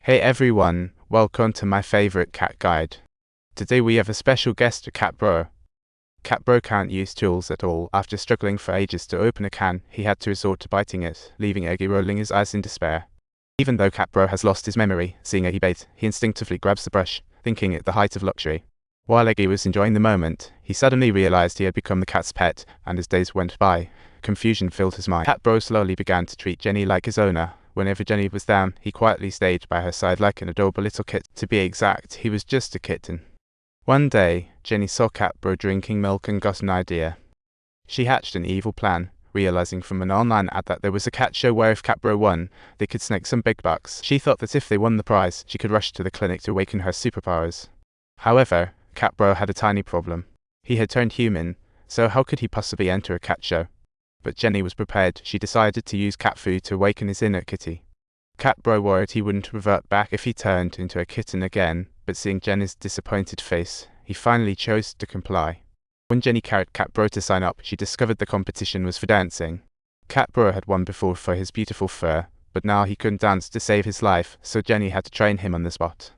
Hey everyone, welcome to my favorite cat guide. Today we have a special guest, Cat Bro. Cat Bro can't use tools at all. After struggling for ages to open a can, he had to resort to biting it, leaving Eggy rolling his eyes in despair. Even though Cat Bro has lost his memory, seeing Eggy bathe, he instinctively grabs the brush, thinking it the height of luxury. While Eggy was enjoying the moment, he suddenly realized he had become the cat's pet, and as days went by, confusion filled his mind. Cat Bro slowly began to treat Jenny like his owner. Whenever Jenny was down, he quietly stayed by her side like an adorable little kitten. To be exact, he was just a kitten. One day, Jenny saw Cat Bro drinking milk and got an idea. She hatched an evil plan, realizing from an online ad that there was a cat show where if Cat Bro won, they could snake some big bucks. She thought that if they won the prize, she could rush to the clinic to awaken her superpowers. However, Cat Bro had a tiny problem. He had turned human, so how could he possibly enter a cat show? But Jenny was prepared. She decided to use cat food to awaken his inner kitty. Cat Bro worried he wouldn't revert back if he turned into a kitten again, but seeing Jenny's disappointed face, he finally chose to comply. When Jenny carried Cat Bro to sign up, she discovered the competition was for dancing. Cat Bro had won before for his beautiful fur, but now he couldn't dance to save his life, so Jenny had to train him on the spot.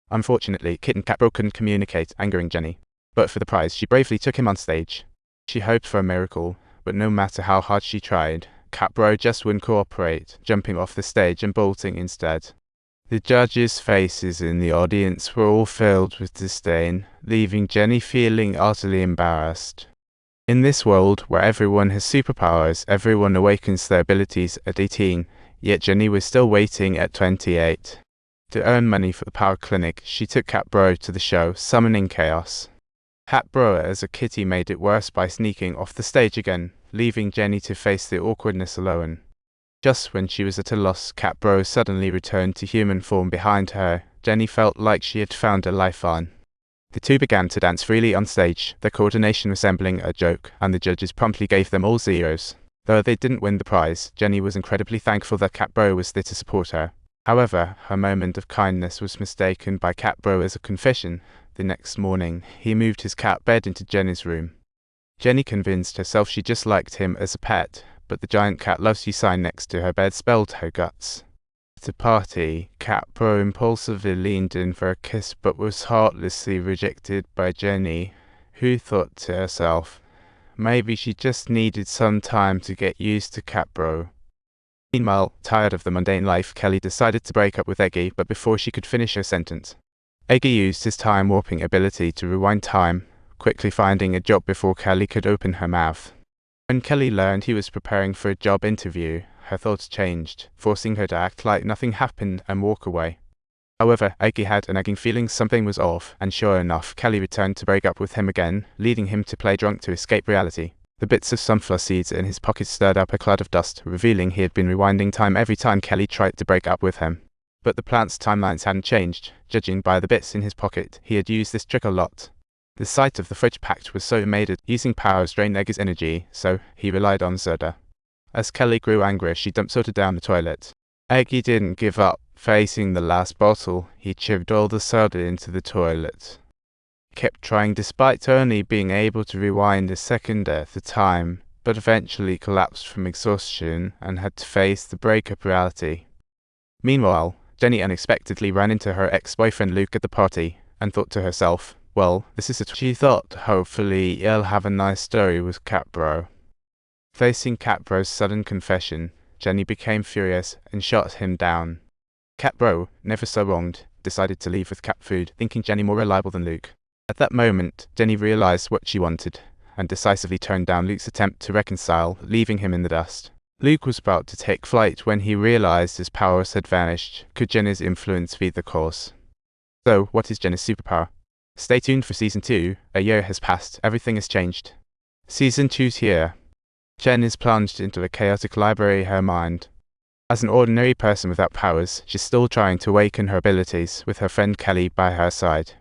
Unfortunately, Kitten Cat Bro couldn't communicate, angering Jenny. But for the prize, she bravely took him on stage. She hoped for a miracle, but no matter how hard she tried, Cat Bro just wouldn't cooperate, jumping off the stage and bolting instead. The judges' faces in the audience were all filled with disdain, leaving Jenny feeling utterly embarrassed. In this world where everyone has superpowers, everyone awakens their abilities at 18, yet Jenny was still waiting at 28. To earn money for the power clinic, she took Cat Bro to the show, summoning chaos. Cat Bro as a kitty made it worse by sneaking off the stage again, leaving Jenny to face the awkwardness alone. Just when she was at a loss, Cat Bro suddenly returned to human form behind her. Jenny felt like she had found a lifeline. The two began to dance freely on stage, their coordination resembling a joke, and the judges promptly gave them all zeros. Though they didn't win the prize, Jenny was incredibly thankful that Cat Bro was there to support her. However, her moment of kindness was mistaken by Cat Bro as a confession. The next morning, he moved his cat bed into Jenny's room. Jenny convinced herself she just liked him as a pet, but the giant cat loves you sign next to her bed spelled her guts. At a party, Cat Bro impulsively leaned in for a kiss but was heartlessly rejected by Jenny, who thought to herself, maybe she just needed some time to get used to Cat Bro. Meanwhile, tired of the mundane life, Kelly decided to break up with Eggy, but before she could finish her sentence, Eggy used his time warping ability to rewind time, quickly finding a job before Kelly could open her mouth. When Kelly learned he was preparing for a job interview, her thoughts changed, forcing her to act like nothing happened and walk away. However, Eggy had a nagging feeling something was off, and sure enough, Kelly returned to break up with him again, leading him to play drunk to escape reality. The bits of sunflower seeds in his pocket stirred up a cloud of dust, revealing he had been rewinding time every time Kelly tried to break up with him. But the plant's timelines hadn't changed. Judging by the bits in his pocket, he had used this trick a lot. The sight of the fridge packed was so made it using powers drained Eggy's energy, so he relied on soda. As Kelly grew angry, she dumped soda down the toilet. Eggy didn't give up. Facing the last bottle, he chipped all the soda into the toilet. He kept trying despite only being able to rewind a second at a time, but eventually collapsed from exhaustion and had to face the breakup reality. Meanwhile, Jenny unexpectedly ran into her ex-boyfriend Luke at the party, and thought to herself, well, this is She thought, hopefully, he'll have a nice story with Cat Bro. Facing Cat Bro's sudden confession, Jenny became furious and shot him down. Cat Bro, never so wronged, decided to leave with cat food, thinking Jenny more reliable than Luke. At that moment, Jenny realized what she wanted, and decisively turned down Luke's attempt to reconcile, leaving him in the dust. Luke was about to take flight when he realized his powers had vanished. Could Jenny's influence be the cause? So, what is Jenny's superpower? Stay tuned for Season 2. A year has passed, everything has changed. Season 2's here. Jen is plunged into a chaotic library of her mind. As an ordinary person without powers, she's still trying to awaken her abilities, with her friend Kelly by her side.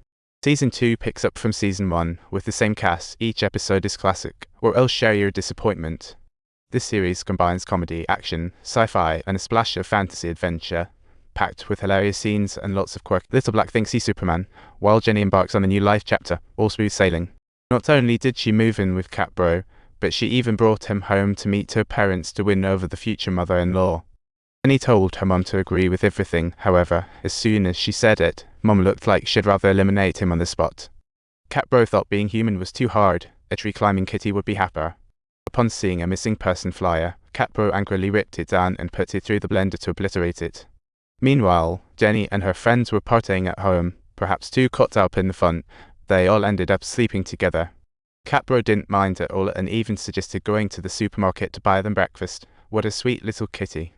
Season 2 picks up from Season 1, with the same cast. Each episode is classic, or else share your disappointment. This series combines comedy, action, sci-fi, and a splash of fantasy adventure, packed with hilarious scenes and lots of quirk. Little Black thinks he's Superman, while Jenny embarks on a new life chapter, all smooth sailing. Not only did she move in with Cat Bro, but she even brought him home to meet her parents to win over the future mother-in-law. Jenny told her mum to agree with everything. However, as soon as she said it, Mum looked like she'd rather eliminate him on the spot. Cat Bro thought being human was too hard. A tree-climbing kitty would be happier. Upon seeing a missing person flyer, Cat Bro angrily ripped it down and put it through the blender to obliterate it. Meanwhile, Jenny and her friends were partying at home, perhaps too caught up in the fun. They all ended up sleeping together. Cat Bro didn't mind at all and even suggested going to the supermarket to buy them breakfast. What a sweet little kitty.